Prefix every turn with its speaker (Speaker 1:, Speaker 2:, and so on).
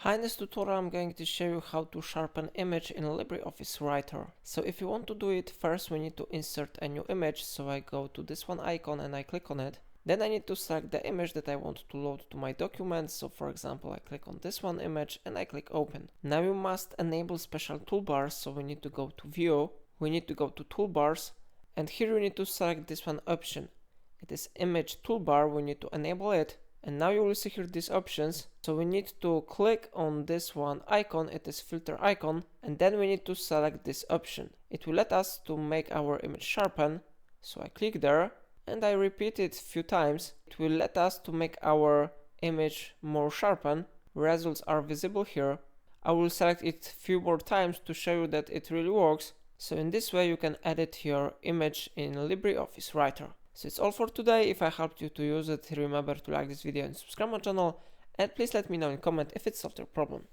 Speaker 1: Hi, in this tutorial I'm going to show you how to sharpen image in LibreOffice Writer. So if you want to do it, first we need to insert a new image. So I go to this one icon and I click on it. Then I need to select the image that I want to load to my document. So for example, I click on this one image and I click open. Now you must enable special toolbars. So we need to go to view, we need to go to toolbars, and here we need to select this one option. It is image toolbar, we need to enable it. And now you will see here these options. So we need to click on this one icon, it is filter icon, and then we need to select this option. It will let us to make our image sharpen. So I click there and I repeat it a few times. It will let us to make our image more sharpen. Results are visible here. I will select it a few more times to show you that it really works. So in this way you can edit your image in LibreOffice Writer. So it's all for today. If I helped you to use it, remember to like this video and subscribe my channel, and please let me know in comment if it solved your problem.